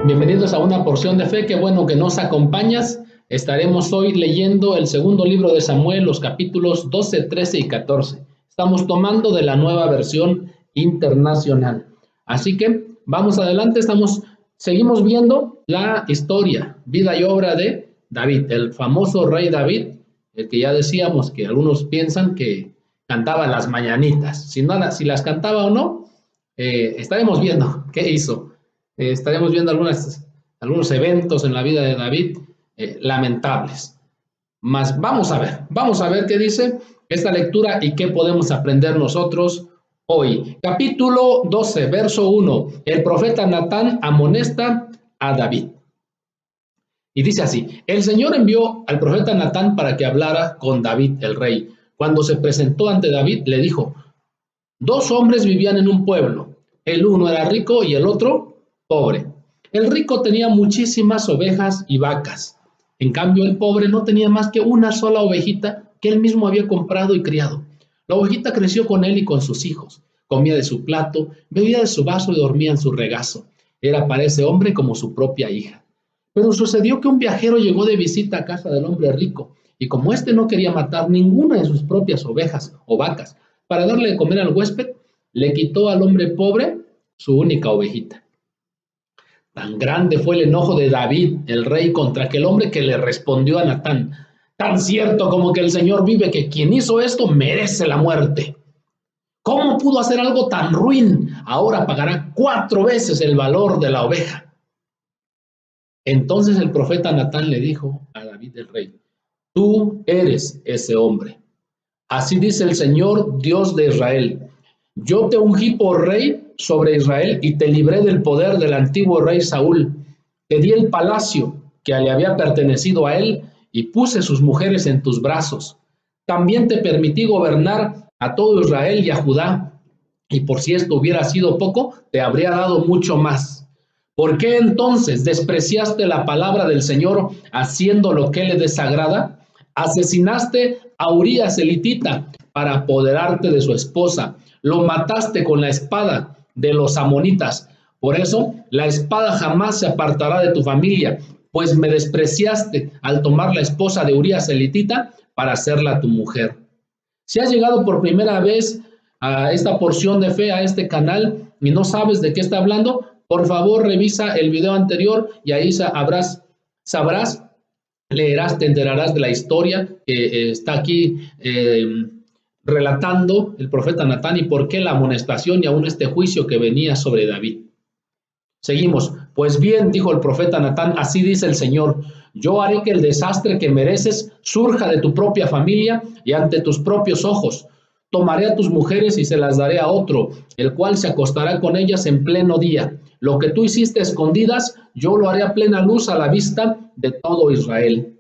Bienvenidos a una porción de fe, qué bueno que nos acompañas. Estaremos hoy leyendo el segundo libro de Samuel, los capítulos 12, 13 y 14. Estamos tomando de la nueva versión internacional. Así que vamos adelante, seguimos viendo la historia, vida y obra de David, el famoso rey David, el que ya decíamos que algunos piensan que cantaba las mañanitas. Si las cantaba o no, estaremos viendo qué hizo. Estaremos viendo algunos eventos en la vida de David lamentables. Mas vamos a ver qué dice esta lectura y qué podemos aprender nosotros hoy. Capítulo 12, verso 1. El profeta Natán amonesta a David. Y dice así: el Señor envió al profeta Natán para que hablara con David el rey. Cuando se presentó ante David, le dijo: dos hombres vivían en un pueblo. El uno era rico y el otro pobre. El rico tenía muchísimas ovejas y vacas. En cambio, el pobre no tenía más que una sola ovejita que él mismo había comprado y criado. La ovejita creció con él y con sus hijos. Comía de su plato, bebía de su vaso y dormía en su regazo. Era para ese hombre como su propia hija. Pero sucedió que un viajero llegó de visita a casa del hombre rico, y como éste no quería matar ninguna de sus propias ovejas o vacas para darle de comer al huésped, le quitó al hombre pobre su única ovejita. Tan grande fue el enojo de David, el rey, contra aquel hombre que le respondió a Natán: tan cierto como que el Señor vive, que quien hizo esto merece la muerte. ¿Cómo pudo hacer algo tan ruin? Ahora pagará 4 veces el valor de la oveja. Entonces el profeta Natán le dijo a David el rey: tú eres ese hombre. Así dice el Señor, Dios de Israel: yo te ungí por rey sobre Israel y te libré del poder del antiguo rey Saúl. Te di el palacio que le había pertenecido a él y puse sus mujeres en tus brazos. También te permití gobernar a todo Israel y a Judá. Y por si esto hubiera sido poco, te habría dado mucho más. ¿Por qué entonces despreciaste la palabra del Señor haciendo lo que le desagrada? Asesinaste a Urías el hitita para apoderarte de su esposa. Lo mataste con la espada de los amonitas. Por eso, la espada jamás se apartará de tu familia, pues me despreciaste al tomar la esposa de Urías el hitita para hacerla tu mujer. Si has llegado por primera vez a esta porción de fe, a este canal, y no sabes de qué está hablando, por favor revisa el video anterior y ahí sabrás, leerás, te enterarás de la historia que está aquí relatando el profeta Natán y por qué la amonestación y aún este juicio que venía sobre David. Seguimos. Pues bien, dijo el profeta Natán, así dice el Señor: yo haré que el desastre que mereces surja de tu propia familia y ante tus propios ojos. Tomaré a tus mujeres y se las daré a otro, el cual se acostará con ellas en pleno día. Lo que tú hiciste escondidas, yo lo haré a plena luz a la vista de todo Israel.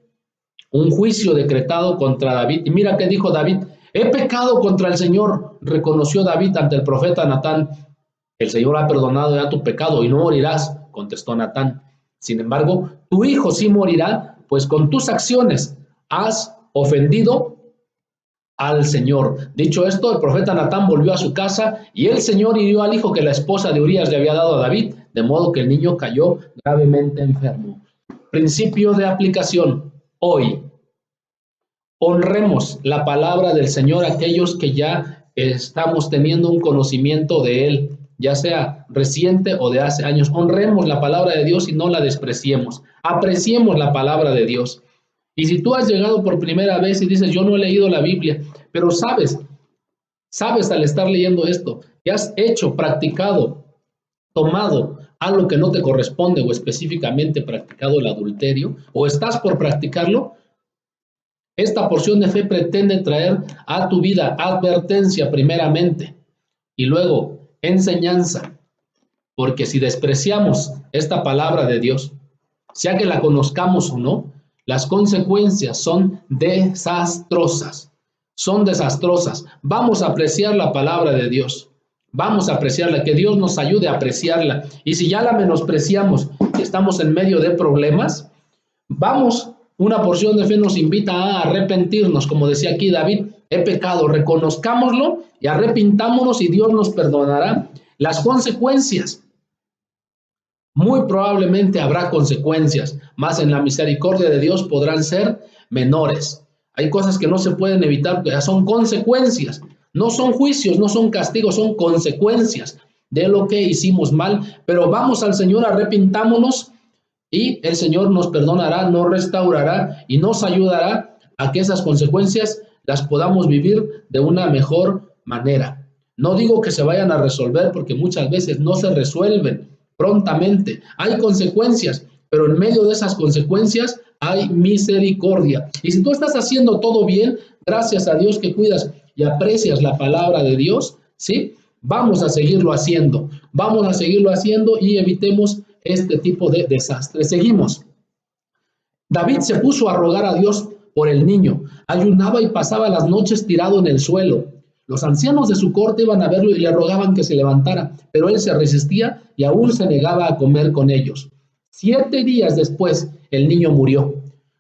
Un juicio decretado contra David. Y mira qué dijo David: he pecado contra el Señor, reconoció David ante el profeta Natán. El Señor ha perdonado ya tu pecado y no morirás, contestó Natán. Sin embargo, tu hijo sí morirá, pues con tus acciones has ofendido al Señor. Dicho esto, el profeta Natán volvió a su casa y el Señor hirió al hijo que la esposa de Urías le había dado a David, de modo que el niño cayó gravemente enfermo. Principio de aplicación. Hoy, honremos la palabra del Señor aquellos que ya estamos teniendo un conocimiento de Él, ya sea reciente o de hace años. Honremos la palabra de Dios y no la despreciemos. Apreciemos la palabra de Dios. Y si tú has llegado por primera vez y dices: yo no he leído la Biblia, pero sabes al estar leyendo esto, que has hecho, practicado, tomado algo que no te corresponde o específicamente practicado el adulterio o estás por practicarlo, esta porción de fe pretende traer a tu vida advertencia primeramente y luego enseñanza, porque si despreciamos esta palabra de Dios, sea que la conozcamos o no, las consecuencias son desastrosas, Vamos a apreciar la palabra de Dios, vamos a apreciarla, que Dios nos ayude a apreciarla. Y si ya la menospreciamos y estamos en medio de problemas, una porción de fe nos invita a arrepentirnos, como decía aquí David: he pecado, reconozcámoslo y arrepintámonos y Dios nos perdonará las consecuencias. Muy probablemente habrá consecuencias, mas en la misericordia de Dios podrán ser menores. Hay cosas que no se pueden evitar, son consecuencias, no son juicios, no son castigos, son consecuencias de lo que hicimos mal, pero vamos al Señor, arrepintámonos y el Señor nos perdonará, nos restaurará y nos ayudará a que esas consecuencias las podamos vivir de una mejor manera. No digo que se vayan a resolver porque muchas veces no se resuelven prontamente. Hay consecuencias, pero en medio de esas consecuencias hay misericordia. Y si tú estás haciendo todo bien, gracias a Dios que cuidas y aprecias la palabra de Dios, ¿sí? Vamos a seguirlo haciendo y evitemos este tipo de desastres. Seguimos. David se puso a rogar a Dios por el niño, ayunaba y pasaba las noches tirado en el suelo. Los ancianos de su corte iban a verlo y le rogaban que se levantara, pero él se resistía y aún se negaba a comer con ellos. 7 días después, el niño murió.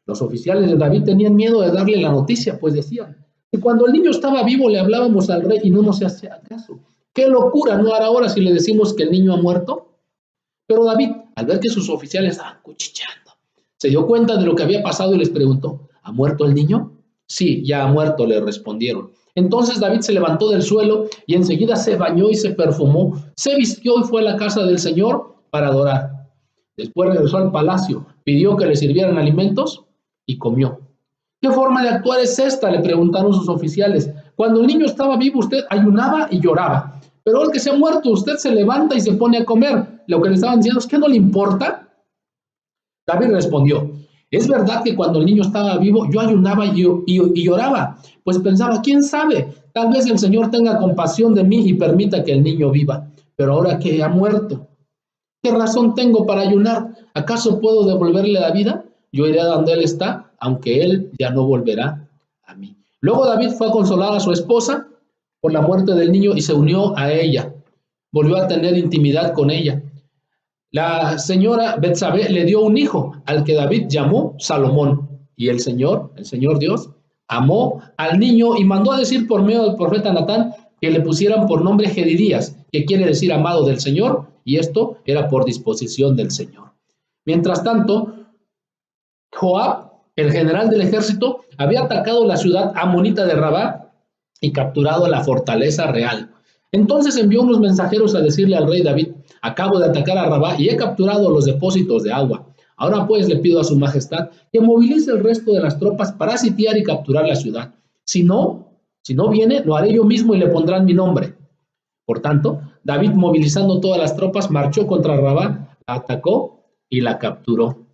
Los oficiales de David tenían miedo de darle la noticia, pues decían que cuando el niño estaba vivo le hablábamos al rey y no nos hacía caso. ¡Qué locura no hará ahora si le decimos que el niño ha muerto! Pero David, al ver que sus oficiales estaban cuchicheando, se dio cuenta de lo que había pasado y les preguntó, ¿ha muerto el niño? Sí, ya ha muerto, le respondieron. Entonces David se levantó del suelo y enseguida se bañó y se perfumó, se vistió y fue a la casa del Señor para adorar. Después regresó al palacio, pidió que le sirvieran alimentos y comió. ¿Qué forma de actuar es esta?, le preguntaron sus oficiales. Cuando el niño estaba vivo, usted ayunaba y lloraba. Pero ahora que se ha muerto, usted se levanta y se pone a comer. Lo que le estaban diciendo es que no le importa. David respondió, es verdad que cuando el niño estaba vivo, yo ayunaba y lloraba, pues pensaba, ¿quién sabe? Tal vez el Señor tenga compasión de mí y permita que el niño viva. Pero ahora que ha muerto, ¿qué razón tengo para ayunar? ¿Acaso puedo devolverle la vida? Yo iré a donde él está, aunque él ya no volverá a mí. Luego David fue a consolar a su esposa por la muerte del niño y se unió a ella. Volvió a tener intimidad con ella. La señora Betsabé le dio un hijo al que David llamó Salomón. Y el Señor Dios, amó al niño y mandó a decir por medio del profeta Natán que le pusieran por nombre Jedidías, que quiere decir amado del Señor, y esto era por disposición del Señor. Mientras tanto, Joab, el general del ejército, había atacado la ciudad amonita de Rabá y capturado la fortaleza real. Entonces envió unos mensajeros a decirle al rey David, acabo de atacar a Rabá y he capturado los depósitos de agua. Ahora pues le pido a su majestad que movilice el resto de las tropas para sitiar y capturar la ciudad. Si no viene, lo haré yo mismo y le pondrán mi nombre. Por tanto, David, movilizando todas las tropas, marchó contra Rabá, la atacó y la capturó.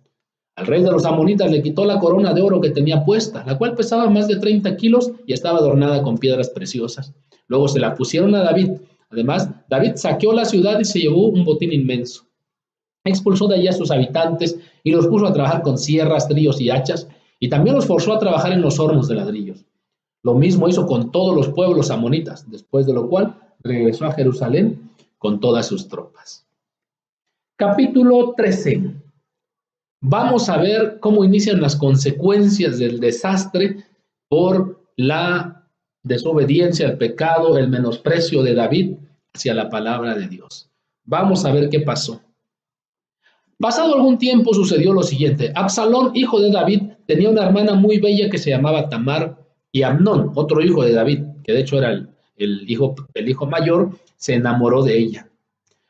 Al rey de los amonitas le quitó la corona de oro que tenía puesta, la cual pesaba más de 30 kilos y estaba adornada con piedras preciosas. Luego se la pusieron a David. Además, David saqueó la ciudad y se llevó un botín inmenso. Expulsó de allí a sus habitantes y los puso a trabajar con sierras, trillos y hachas, y también los forzó a trabajar en los hornos de ladrillos. Lo mismo hizo con todos los pueblos amonitas, después de lo cual regresó a Jerusalén con todas sus tropas. Capítulo 13. Vamos a ver cómo inician las consecuencias del desastre por la desobediencia, el pecado, el menosprecio de David hacia la palabra de Dios. Vamos a ver qué pasó. Pasado algún tiempo sucedió lo siguiente. Absalón, hijo de David, tenía una hermana muy bella que se llamaba Tamar, y Amnón, otro hijo de David, que de hecho era el hijo mayor, se enamoró de ella.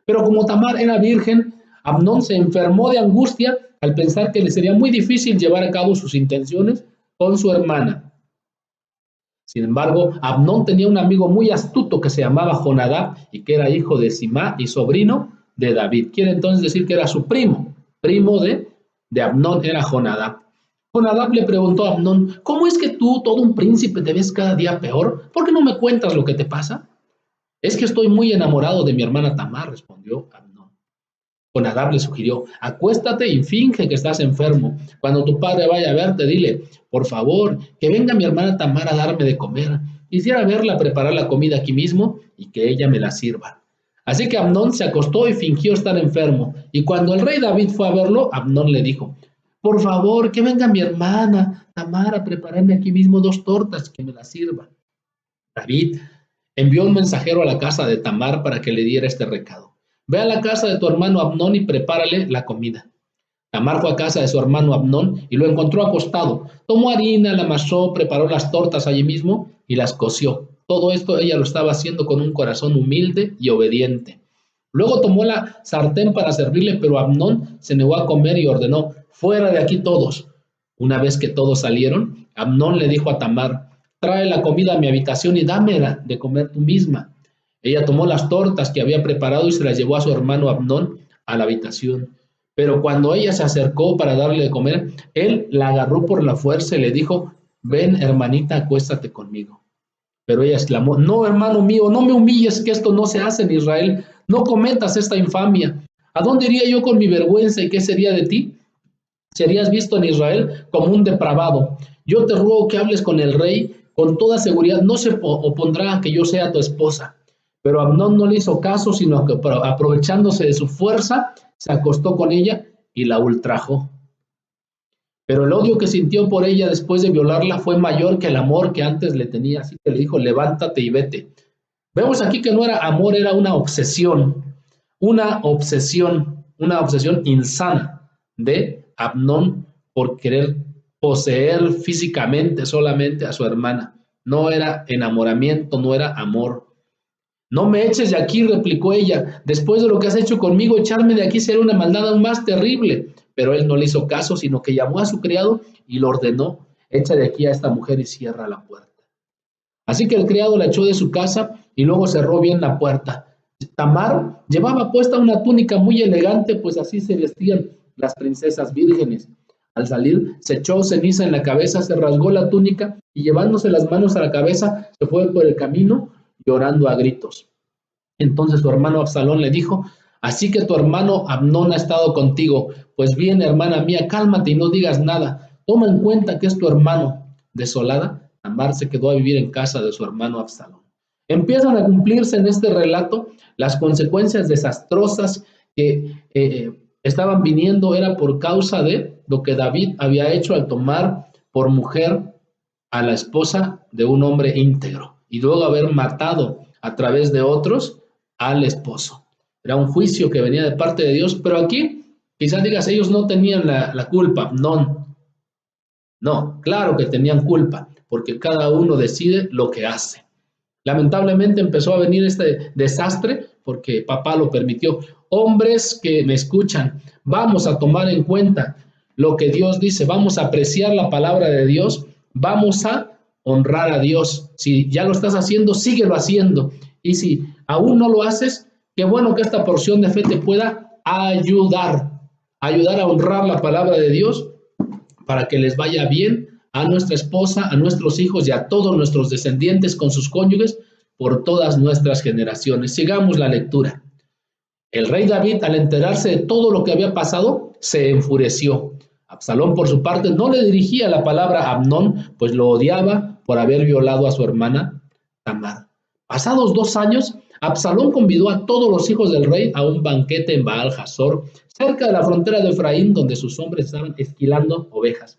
Pero como Tamar era virgen, Amnón se enfermó de angustia al pensar que le sería muy difícil llevar a cabo sus intenciones con su hermana. Sin embargo, Amnón tenía un amigo muy astuto que se llamaba Jonadab y que era hijo de Simá y sobrino de David. Quiere entonces decir que era su primo de Amnón era Jonadab. Jonadab le preguntó a Amnón, ¿cómo es que tú, todo un príncipe, te ves cada día peor? ¿Por qué no me cuentas lo que te pasa? Es que estoy muy enamorado de mi hermana Tamar, respondió Amnón. Jonadab le sugirió, acuéstate y finge que estás enfermo. Cuando tu padre vaya a verte, dile, por favor, que venga mi hermana Tamar a darme de comer. Quisiera verla preparar la comida aquí mismo y que ella me la sirva. Así que Amnón se acostó y fingió estar enfermo. Y cuando el rey David fue a verlo, Amnón le dijo, por favor, que venga mi hermana Tamar a prepararme aquí mismo 2 tortas, que me las sirva. David envió un mensajero a la casa de Tamar para que le diera este recado. Ve a la casa de tu hermano Amnón y prepárale la comida. Tamar fue a casa de su hermano Amnón y lo encontró acostado. Tomó harina, la amasó, preparó las tortas allí mismo y las coció. Todo esto ella lo estaba haciendo con un corazón humilde y obediente. Luego tomó la sartén para servirle, pero Amnón se negó a comer y ordenó: fuera de aquí todos. Una vez que todos salieron, Amnón le dijo a Tamar: trae la comida a mi habitación y dámela de comer tú misma. Ella tomó las tortas que había preparado y se las llevó a su hermano Amnón a la habitación. Pero cuando ella se acercó para darle de comer, él la agarró por la fuerza y le dijo: ven, hermanita, acuéstate conmigo. Pero ella exclamó: no, hermano mío, no me humilles, que esto no se hace en Israel. No cometas esta infamia. ¿A dónde iría yo con mi vergüenza y qué sería de ti? Serías visto en Israel como un depravado. Yo te ruego que hables con el rey. Con toda seguridad no se opondrá a que yo sea tu esposa. Pero Amnón no le hizo caso, sino que aprovechándose de su fuerza, se acostó con ella y la ultrajó. Pero el odio que sintió por ella después de violarla fue mayor que el amor que antes le tenía, así que le dijo: levántate y vete. Vemos aquí que no era amor, era una obsesión insana de Amnón por querer poseer físicamente solamente a su hermana. No era enamoramiento, no era amor. No me eches de aquí, replicó ella. Después de lo que has hecho conmigo, echarme de aquí será una maldad aún más terrible. Pero él no le hizo caso, sino que llamó a su criado y lo ordenó: echa de aquí a esta mujer y cierra la puerta. Así que el criado la echó de su casa y luego cerró bien la puerta. Tamar llevaba puesta una túnica muy elegante, pues así se vestían las princesas vírgenes. Al salir, se echó ceniza en la cabeza, se rasgó la túnica y llevándose las manos a la cabeza, se fue por el camino llorando a gritos. Entonces su hermano Absalón le dijo: así que tu hermano Amnón ha estado contigo. Pues bien, hermana mía, cálmate y no digas nada. Toma en cuenta que es tu hermano. Desolada, Tamar se quedó a vivir en casa de su hermano Absalón. Empiezan a cumplirse en este relato las consecuencias desastrosas que estaban viniendo. Era por causa de lo que David había hecho al tomar por mujer a la esposa de un hombre íntegro y luego haber matado a través de otros al esposo. Era un juicio que venía de parte de Dios, pero aquí quizás digas: ellos no tenían la culpa. No, claro que tenían culpa, porque cada uno decide lo que hace. Lamentablemente empezó a venir este desastre porque papá lo permitió. Hombres que me escuchan, vamos a tomar en cuenta lo que Dios dice, vamos a apreciar la palabra de Dios, vamos a honrar a Dios. Si ya lo estás haciendo, síguelo haciendo. Y si aún no lo haces, qué bueno que esta porción de fe te pueda ayudar a honrar la palabra de Dios para que les vaya bien a nuestra esposa, a nuestros hijos y a todos nuestros descendientes con sus cónyuges por todas nuestras generaciones. Sigamos la lectura. El rey David, al enterarse de todo lo que había pasado, se enfureció. Absalón, por su parte, no le dirigía la palabra a Amnón, pues lo odiaba por haber violado a su hermana Tamar. Pasados 2 años, Absalón convidó a todos los hijos del rey a un banquete en Baal Hazor, cerca de la frontera de Efraín, donde sus hombres estaban esquilando ovejas.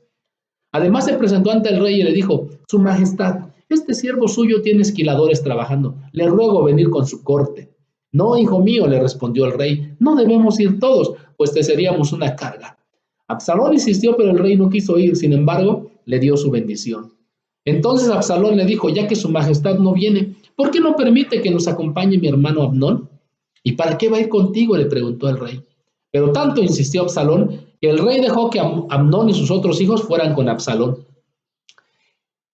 Además se presentó ante el rey y le dijo: Su Majestad, este siervo suyo tiene esquiladores trabajando. Le ruego venir con su corte. No, hijo mío, le respondió el rey, no debemos ir todos, pues te seríamos una carga. Absalón insistió, pero el rey no quiso ir. Sin embargo, le dio su bendición. Entonces Absalón le dijo: ya que su majestad no viene, ¿por qué no permite que nos acompañe mi hermano Amnón? ¿Y para qué va a ir contigo?, le preguntó el rey. Pero tanto insistió Absalón que el rey dejó que Amnón y sus otros hijos fueran con Absalón.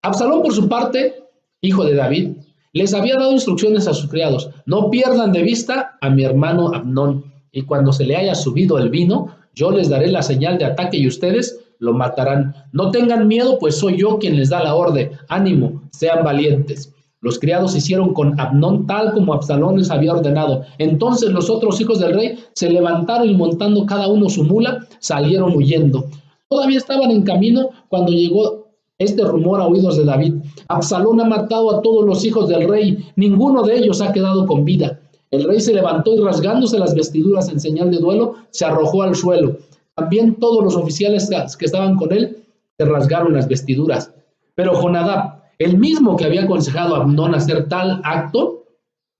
Absalón, por su parte, hijo de David, les había dado instrucciones a sus criados: no pierdan de vista a mi hermano Amnón, y cuando se le haya subido el vino, yo les daré la señal de ataque y ustedes lo matarán. No tengan miedo, pues soy yo quien les da la orden. Ánimo, sean valientes. Los criados hicieron con Amnón tal como Absalón les había ordenado. Entonces los otros hijos del rey se levantaron y, montando cada uno su mula, salieron huyendo. Todavía estaban en camino cuando llegó este rumor a oídos de David: Absalón ha matado a todos los hijos del rey, ninguno de ellos ha quedado con vida. El rey se levantó y, rasgándose las vestiduras en señal de duelo, se arrojó al suelo. También todos los oficiales que estaban con él se rasgaron las vestiduras. Pero Jonadab, el mismo que había aconsejado a Amnón hacer tal acto,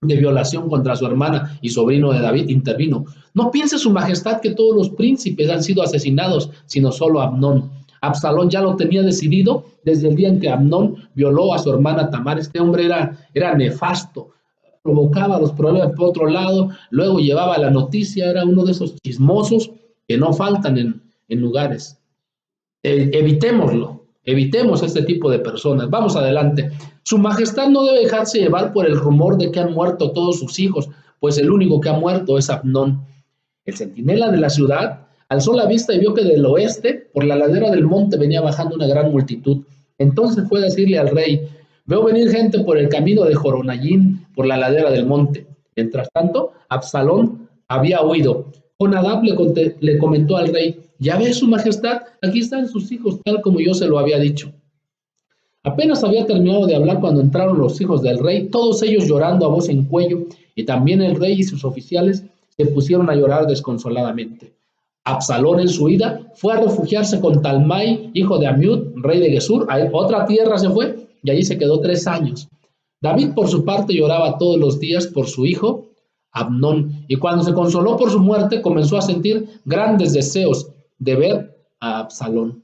de violación contra su hermana y sobrino de David, intervino. No piense su majestad que todos los príncipes han sido asesinados, sino solo Amnón. Absalón ya lo tenía decidido desde el día en que Amnón violó a su hermana Tamar. Este hombre era nefasto, provocaba los problemas por otro lado, luego llevaba la noticia, era uno de esos chismosos que no faltan en lugares. Evitemos este tipo de personas. Vamos adelante. Su majestad no debe dejarse llevar por el rumor de que han muerto todos sus hijos, pues el único que ha muerto es Amnón. El centinela de la ciudad alzó la vista y vio que del oeste, por la ladera del monte, venía bajando una gran multitud. Entonces fue a decirle al rey: veo venir gente por el camino de Joronayín, por la ladera del monte. Mientras tanto, Absalón había huido. Jonadab le comentó al rey: ya ve, su majestad, aquí están sus hijos, tal como yo se lo había dicho. Apenas había terminado de hablar cuando entraron los hijos del rey, todos ellos llorando a voz en cuello, y también el rey y sus oficiales se pusieron a llorar desconsoladamente. Absalón, en su huida, fue a refugiarse con Talmai, hijo de Amiud, rey de Gesur. A otra tierra se fue y allí se quedó 3 años. David, por su parte, lloraba todos los días por su hijo Amnón, y cuando se consoló por su muerte, comenzó a sentir grandes deseos de ver a Absalón.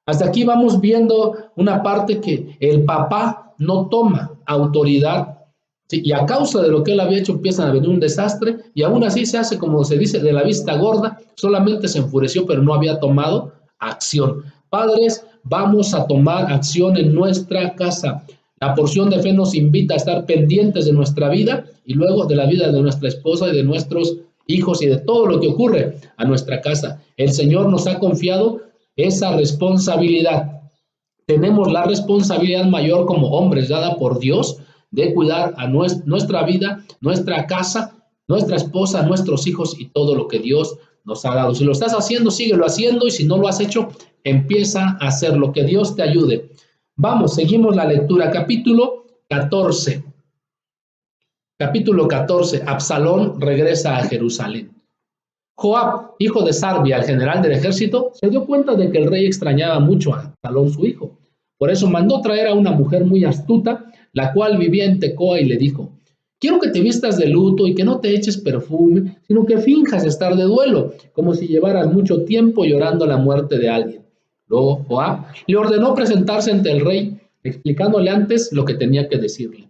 Hasta aquí vamos viendo una parte que el papá no toma autoridad, ¿sí? Y a causa de lo que él había hecho empiezan a venir un desastre, y aún así se hace, como se dice, de la vista gorda. Solamente se enfureció, pero no había tomado acción. Padres, vamos a tomar acción en nuestra casa. La porción de fe nos invita a estar pendientes de nuestra vida y luego de la vida de nuestra esposa y de nuestros hijos y de todo lo que ocurre a nuestra casa. El Señor nos ha confiado esa responsabilidad. Tenemos la responsabilidad mayor como hombres dada por Dios de cuidar a nuestra vida, nuestra casa, nuestra esposa, nuestros hijos y todo lo que Dios nos ha dado. Si lo estás haciendo, síguelo haciendo, y si no lo has hecho, empieza a hacerlo. Que Dios te ayude. Vamos, seguimos la lectura. Capítulo 14. Capítulo 14. Absalón regresa a Jerusalén. Joab, hijo de Sarbia, el general del ejército, se dio cuenta de que el rey extrañaba mucho a Absalón, su hijo. Por eso mandó traer a una mujer muy astuta, la cual vivía en Tecoa, y le dijo: quiero que te vistas de luto y que no te eches perfume, sino que finjas estar de duelo, como si llevaras mucho tiempo llorando la muerte de alguien. Luego Joab le ordenó presentarse ante el rey, explicándole antes lo que tenía que decirle.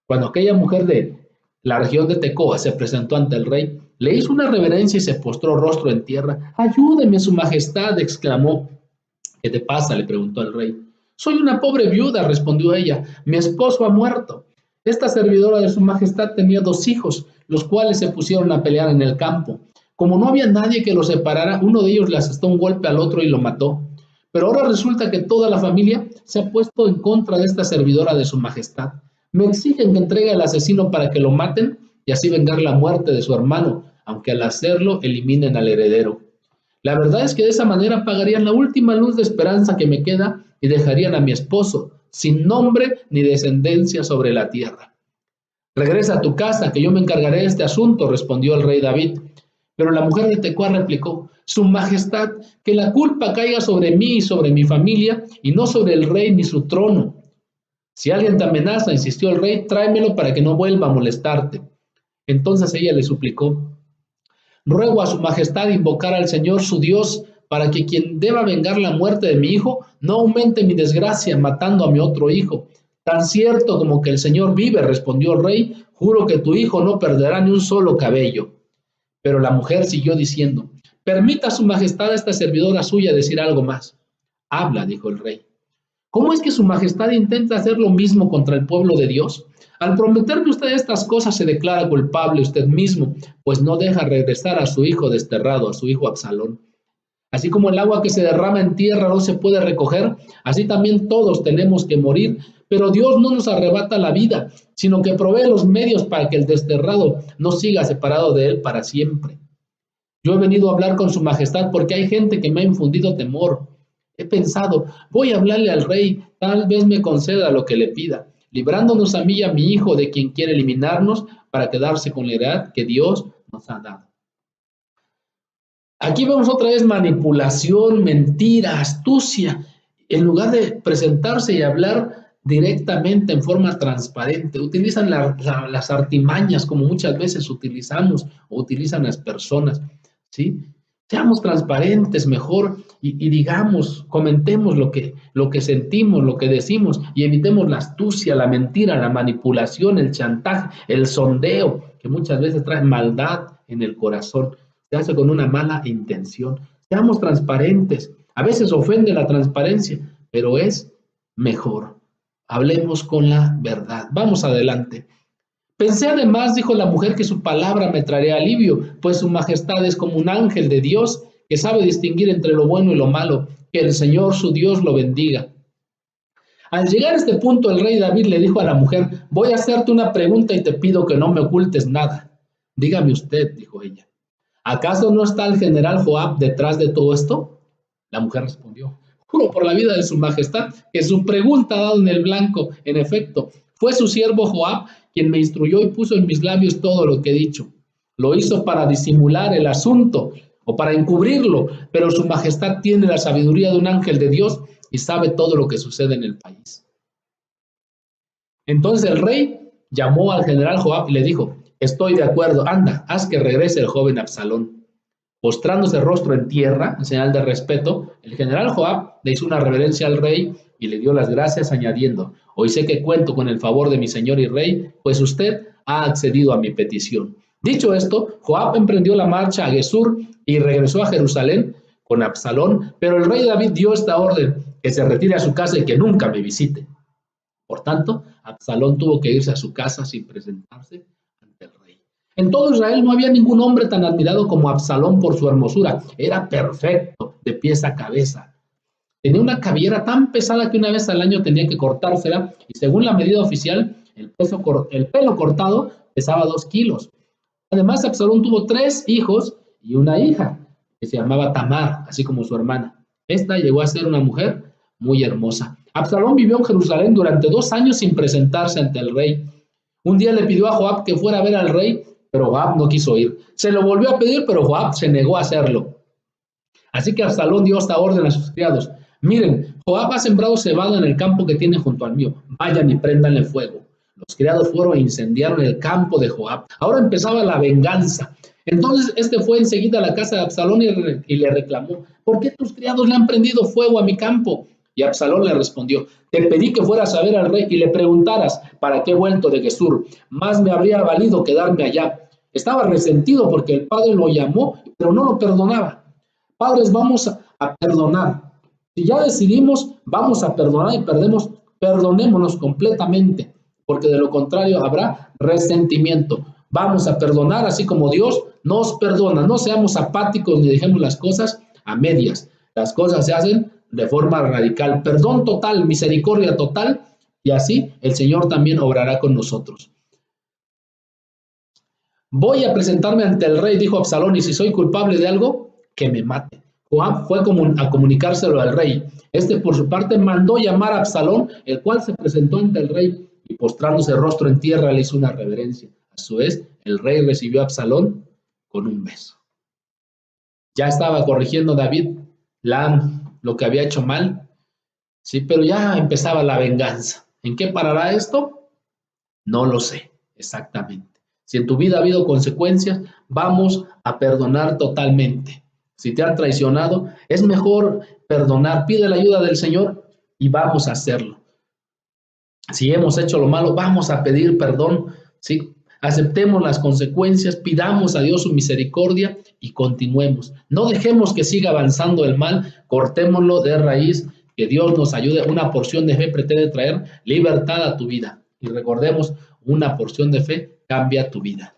Cuando aquella mujer de la región de Tecoa se presentó ante el rey, le hizo una reverencia y se postró rostro en tierra. Ayúdeme, su majestad, exclamó. ¿Qué te pasa?, le preguntó el rey. Soy una pobre viuda, respondió ella. Mi esposo ha muerto. Esta servidora de su majestad tenía 2 hijos, los cuales se pusieron a pelear en el campo. Como no había nadie que los separara, uno de ellos le asestó un golpe al otro y lo mató. Pero ahora resulta que toda la familia se ha puesto en contra de esta servidora de su majestad. Me exigen que entregue al asesino para que lo maten y así vengar la muerte de su hermano, aunque al hacerlo eliminen al heredero. La verdad es que de esa manera pagarían la última luz de esperanza que me queda y dejarían a mi esposo sin nombre ni descendencia sobre la tierra. Regresa a tu casa, que yo me encargaré de este asunto, respondió el rey David. Pero la mujer de Tecoa replicó: su majestad, que la culpa caiga sobre mí y sobre mi familia, y no sobre el rey ni su trono. Si alguien te amenaza, insistió el rey, tráemelo para que no vuelva a molestarte. Entonces ella le suplicó: ruego a su majestad invocar al Señor su Dios para que quien deba vengar la muerte de mi hijo no aumente mi desgracia matando a mi otro hijo. Tan cierto como que el Señor vive, respondió el rey, juro que tu hijo no perderá ni un solo cabello. Pero la mujer siguió diciendo: permita a su majestad a esta servidora suya decir algo más. Habla, dijo el rey. ¿Cómo es que su majestad intenta hacer lo mismo contra el pueblo de Dios? Al prometerme usted estas cosas se declara culpable usted mismo, pues no deja regresar a su hijo desterrado, a su hijo Absalón. Así como el agua que se derrama en tierra no se puede recoger, así también todos tenemos que morir, pero Dios no nos arrebata la vida, sino que provee los medios para que el desterrado no siga separado de él para siempre. Yo he venido a hablar con su majestad porque hay gente que me ha infundido temor. He pensado, voy a hablarle al rey, tal vez me conceda lo que le pida, librándonos a mí y a mi hijo de quien quiere eliminarnos para quedarse con la heredad que Dios nos ha dado. Aquí vemos otra vez manipulación, mentira, astucia. En lugar de presentarse y hablar directamente, en forma transparente. Utilizan las artimañas como muchas veces utilizamos o utilizan las personas, ¿sí? Seamos transparentes mejor y digamos, comentemos lo que sentimos, lo que decimos y evitemos la astucia, la mentira, la manipulación, el chantaje, el sondeo, que muchas veces trae maldad en el corazón. Se hace con una mala intención. Seamos transparentes. A veces ofende la transparencia, pero es mejor. Hablemos con la verdad. Vamos adelante. Pensé además, dijo la mujer, que su palabra me traería alivio, pues su majestad es como un ángel de Dios que sabe distinguir entre lo bueno y lo malo. Que el Señor su Dios lo bendiga. Al llegar a este punto, el rey David le dijo a la mujer: voy a hacerte una pregunta y te pido que no me ocultes nada. Dígame usted, dijo ella, ¿acaso no está el general Joab detrás de todo esto? La mujer respondió: juro por la vida de su majestad que su pregunta ha dado en el blanco. En efecto, fue su siervo Joab quien me instruyó y puso en mis labios todo lo que he dicho. Lo hizo para disimular el asunto o para encubrirlo, pero su majestad tiene la sabiduría de un ángel de Dios y sabe todo lo que sucede en el país. Entonces el rey llamó al general Joab y le dijo: estoy de acuerdo, anda, haz que regrese el joven Absalón. Postrándose rostro en tierra, en señal de respeto, el general Joab le hizo una reverencia al rey y le dio las gracias, añadiendo: hoy sé que cuento con el favor de mi señor y rey, pues usted ha accedido a mi petición. Dicho esto, Joab emprendió la marcha a Gesur y regresó a Jerusalén con Absalón, pero el rey David dio esta orden: que se retire a su casa y que nunca me visite. Por tanto, Absalón tuvo que irse a su casa sin presentarse ante el rey. En todo Israel no había ningún hombre tan admirado como Absalón por su hermosura. Era perfecto, de pies a cabeza. Tenía una cabellera tan pesada que una vez al año tenía que cortársela y según la medida oficial, el pelo cortado pesaba 2 kilos. Además, Absalón tuvo 3 hijos y una hija que se llamaba Tamar, así como su hermana. Esta llegó a ser una mujer muy hermosa. Absalón vivió en Jerusalén durante 2 años sin presentarse ante el rey. Un día le pidió a Joab que fuera a ver al rey, pero Joab no quiso ir. Se lo volvió a pedir, pero Joab se negó a hacerlo. Así que Absalón dio esta orden a sus criados: miren, Joab ha sembrado cebada en el campo que tiene junto al mío. Vayan y préndanle fuego. Los criados fueron e incendiaron el campo de Joab. Ahora empezaba la venganza. Entonces este fue enseguida a la casa de Absalón y le reclamó: ¿por qué tus criados le han prendido fuego a mi campo? Y Absalón le respondió: te pedí que fueras a ver al rey y le preguntaras para qué he vuelto de Gesur. Más me habría valido quedarme allá. Estaba resentido porque el padre lo llamó, pero no lo perdonaba. Padres, vamos a perdonar. Si ya decidimos, vamos a perdonar y perdonémonos completamente, porque de lo contrario habrá resentimiento. Vamos a perdonar así como Dios nos perdona. No seamos apáticos ni dejemos las cosas a medias. Las cosas se hacen de forma radical. Perdón total, misericordia total, y así el Señor también obrará con nosotros. Voy a presentarme ante el rey, dijo Absalón, y si soy culpable de algo, que me mate. Joab fue a comunicárselo al rey. Este, por su parte, mandó llamar a Absalón, el cual se presentó ante el rey y postrándose rostro en tierra le hizo una reverencia. A su vez, el rey recibió a Absalón con un beso. Ya estaba corrigiendo David lo que había hecho mal, sí, pero ya empezaba la venganza. ¿En qué parará esto? No lo sé exactamente. Si en tu vida ha habido consecuencias, vamos a perdonar totalmente. Si te han traicionado, es mejor perdonar. Pide la ayuda del Señor y vamos a hacerlo. Si hemos hecho lo malo, vamos a pedir perdón, ¿sí? Aceptemos las consecuencias, pidamos a Dios su misericordia y continuemos. No dejemos que siga avanzando el mal, cortémoslo de raíz, que Dios nos ayude. Una porción de fe pretende traer libertad a tu vida. Y recordemos, una porción de fe cambia tu vida.